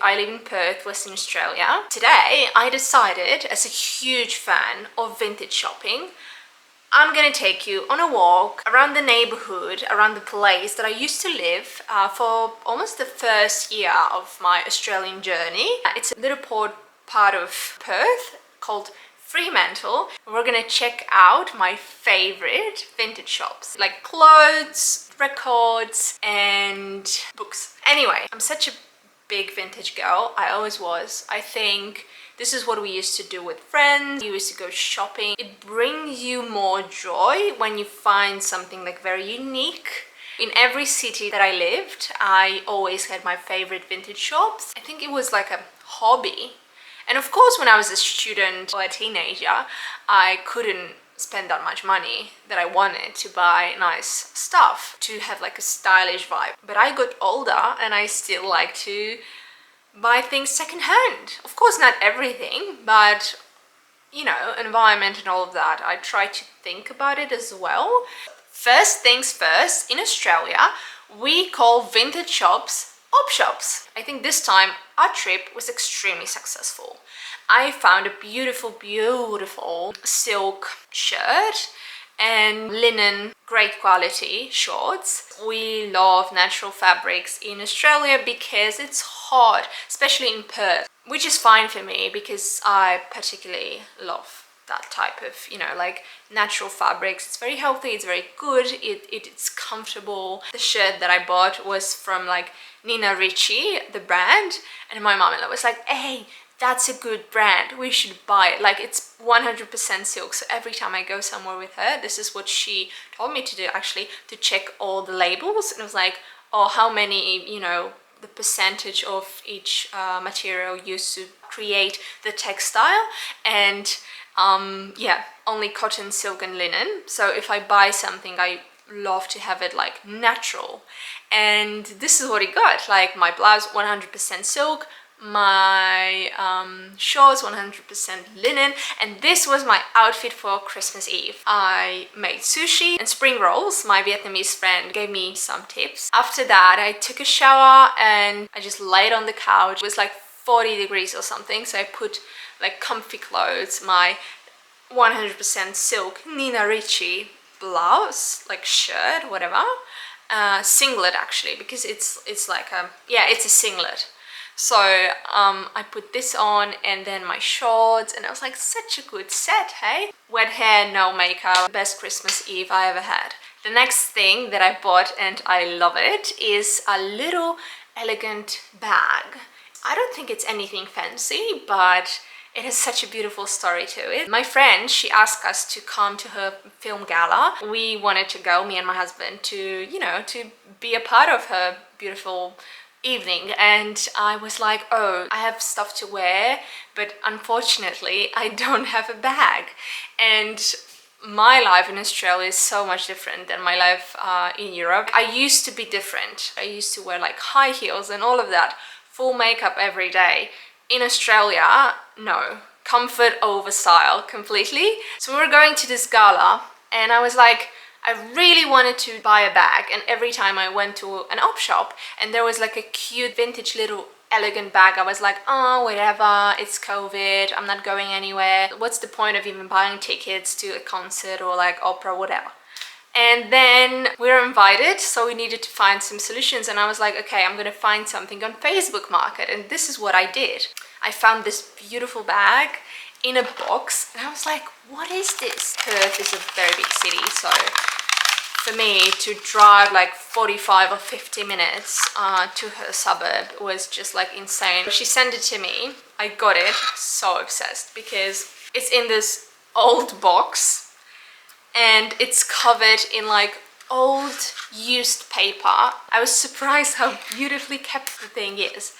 I live in Perth, Western Australia. Today, I decided, as a huge fan of vintage shopping, I'm gonna take you on a walk around the neighborhood, around the place that I used to live for almost the first year of my Australian journey. It's a little part of Perth called Fremantle. We're gonna check out my favorite vintage shops, like clothes, records, and books. Anyway, I'm such a big vintage girl. I always was. I think this is what we used to do with friends. You used to go shopping. It brings you more joy when you find something like very unique. In every city that I lived, I always had my favorite vintage shops. I think it was like a hobby. And of course, when I was a student or a teenager, I couldn't spend that much money that I wanted to buy nice stuff, to have like a stylish vibe. But I got older and I still like to buy things secondhand. Of course, not everything, but you know, environment and all of that. I try to think about it as well. First things first, in Australia, we call vintage shops op shops. I think this time our trip was extremely successful. I found a beautiful silk shirt and linen, great quality shorts. We love natural fabrics in Australia because it's hot, especially in Perth, which is fine for me because I particularly love that type of, you know, like natural fabrics. It's very healthy, it's very good, it's comfortable. The shirt that I bought was from like Nina Ricci, the brand, and my mom-in-law was like, hey, that's a good brand, we should buy it. Like, it's 100% silk. So every time I go somewhere with her, this is what she told me to do, actually, to check all the labels. And it was like, oh, how many, you know, the percentage of each material used to create the textile. And yeah, only cotton, silk and linen. So if I buy something, I love to have it like natural. And this is what it got. Like, my blouse 100% silk, my shorts 100% linen, and this was my outfit for Christmas Eve. I made sushi and spring rolls. My Vietnamese friend gave me some tips. After that, I took a shower and I just laid on the couch. It was like 40 degrees or something, so I put like comfy clothes, my 100% silk Nina Ricci blouse, like shirt, whatever, singlet actually, because it's like a, yeah, it's a singlet. So I put this on and then my shorts, and I was like, such a good set, hey? Wet hair, no makeup, best Christmas Eve I ever had. The next thing that I bought, and I love it, is a little elegant bag. I don't think it's anything fancy, but it has such a beautiful story to it. My friend, she asked us to come to her film gala. We wanted to go, me and my husband, to, you know, to be a part of her beautiful evening. And I was like, oh, I have stuff to wear, but unfortunately I don't have a bag. And my life in Australia is so much different than my life in Europe. I used to be different. I used to wear like high heels and all of that, full makeup every day. In Australia, no, comfort over style completely. So we were going to this gala and I was like, I really wanted to buy a bag, and every time I went to an op shop and there was like a cute vintage little elegant bag, I was like, oh, whatever, it's COVID, I'm not going anywhere. What's the point of even buying tickets to a concert or like opera, whatever? And then we were invited, so we needed to find some solutions, and I was like, okay, I'm gonna find something on Facebook Market, and this is what I did. I found this beautiful bag in a box, and I was like, what is this? Perth is a very big city, so for me to drive like 45 or 50 minutes to her suburb was just like insane. She sent it to me, I got it, so obsessed, because it's in this old box and it's covered in like old used paper. I was surprised how beautifully kept the thing is.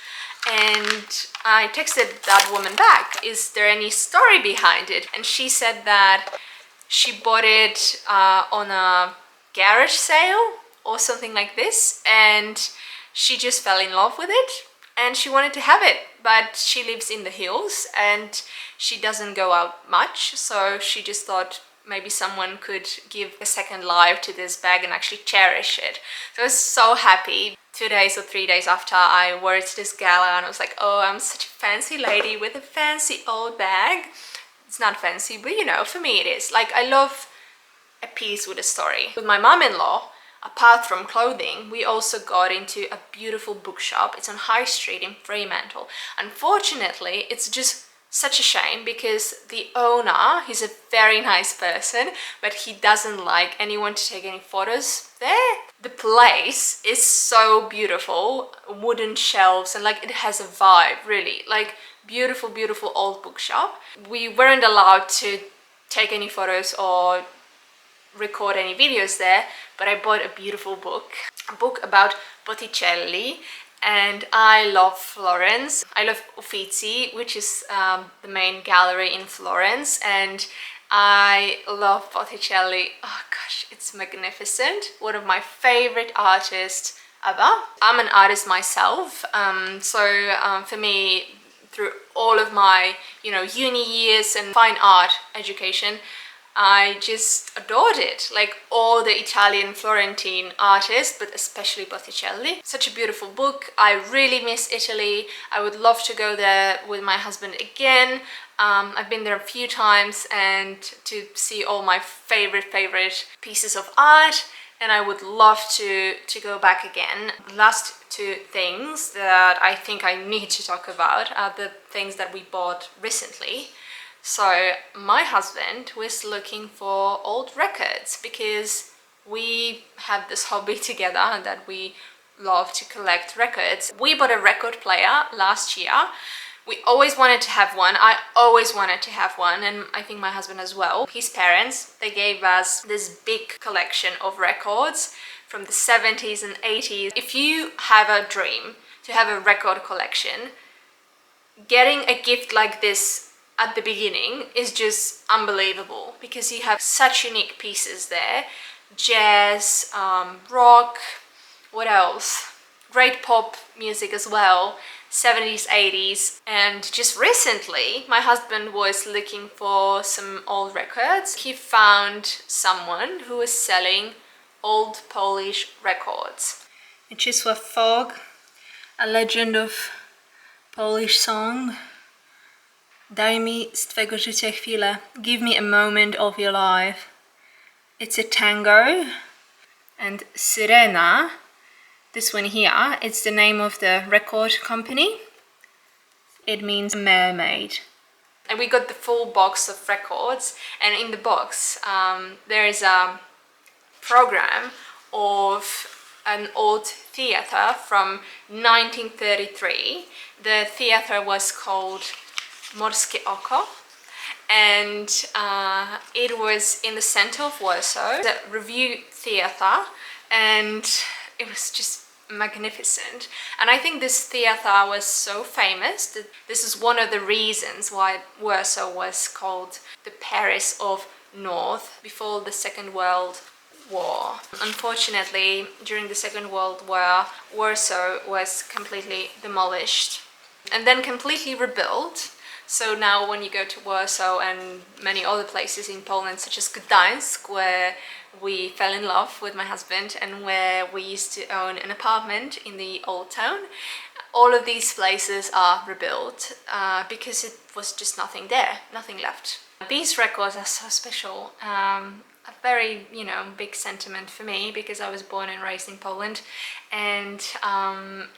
And I texted that woman back, is there any story behind it? And she said that she bought it on a garage sale or something like this, and she just fell in love with it and she wanted to have it. But she lives in the hills and she doesn't go out much, so she just thought maybe someone could give a second life to this bag and actually cherish it. So I was so happy 2 days or 3 days after I wore it to this gala, and I was like, oh, I'm such a fancy lady with a fancy old bag. It's not fancy, but you know, for me it is. Like, I love a piece with a story. With my mom-in-law, apart from clothing, we also got into a beautiful bookshop. It's on High Street in Fremantle. Unfortunately, it's just such a shame because the owner, he's a very nice person, but he doesn't like anyone to take any photos there. The place is so beautiful, wooden shelves, and like it has a vibe, really. Like, beautiful, beautiful old bookshop. We weren't allowed to take any photos or record any videos there, but I bought a beautiful book, a book about Botticelli, and I love Florence. I love Uffizi, which is the main gallery in Florence, and I love Botticelli. Oh gosh, it's magnificent. One of my favorite artists ever. I'm an artist myself, so for me, through all of my, uni years and fine art education, I just adored it. Like all the Italian Florentine artists, but especially Botticelli. Such a beautiful book. I really miss Italy. I would love to go there with my husband again. I've been there a few times and to see all my favorite pieces of art, and I would love to go back again. Last two things that I think I need to talk about are the things that we bought recently. So my husband was looking for old records because we have this hobby together that we love to collect records. We bought a record player last year. We always wanted to have one. I always wanted to have one, and I think my husband as well. His parents, they gave us this big collection of records from the 70s and 80s. If you have a dream to have a record collection, getting a gift like this at the beginning is just unbelievable because you have such unique pieces there. Jazz, rock, what else? Great pop music as well, 70s, 80s. And just recently, my husband was looking for some old records. He found someone who was selling old Polish records. Mieczysław Fogg, a legend of Polish song. Daj mi z twego życia chwilę. Give me a moment of your life. It's a tango. And Syrena, this one here, it's the name of the record company. It means mermaid. And we got the full box of records, and in the box there is a program of an old theatre from 1933. The theatre was called Morskie Oko, and it was in the center of Warsaw, the Review Theatre, and it was just magnificent. And I think this theatre was so famous that this is one of the reasons why Warsaw was called the Paris of North before the Second World War. Unfortunately, during the Second World War, Warsaw was completely demolished and then completely rebuilt. So now when you go to Warsaw and many other places in Poland, such as Gdańsk, where we fell in love with my husband and where we used to own an apartment in the old town, all of these places are rebuilt because it was just nothing there, nothing left. These records are so special. A very, big sentiment for me because I was born and raised in Poland, and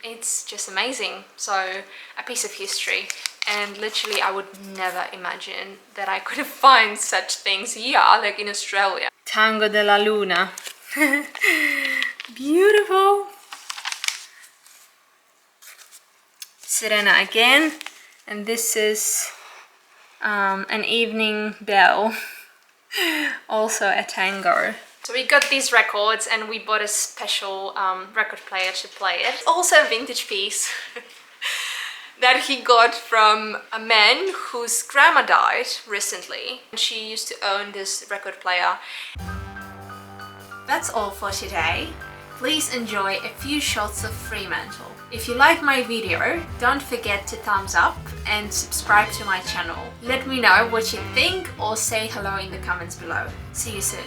it's just amazing. So a piece of history, and literally I would never imagine that I could find such things here, like in Australia. Tango de la Luna. Beautiful. Sirena again, and this is an evening bell. Also a tango. So we got these records and we bought a special record player to play it. Also a vintage piece that he got from a man whose grandma died recently. She used to own this record player. That's all for today. Please enjoy a few shots of Fremantle. If you like my video, don't forget to thumbs up and subscribe to my channel. Let me know what you think or say hello in the comments below. See you soon.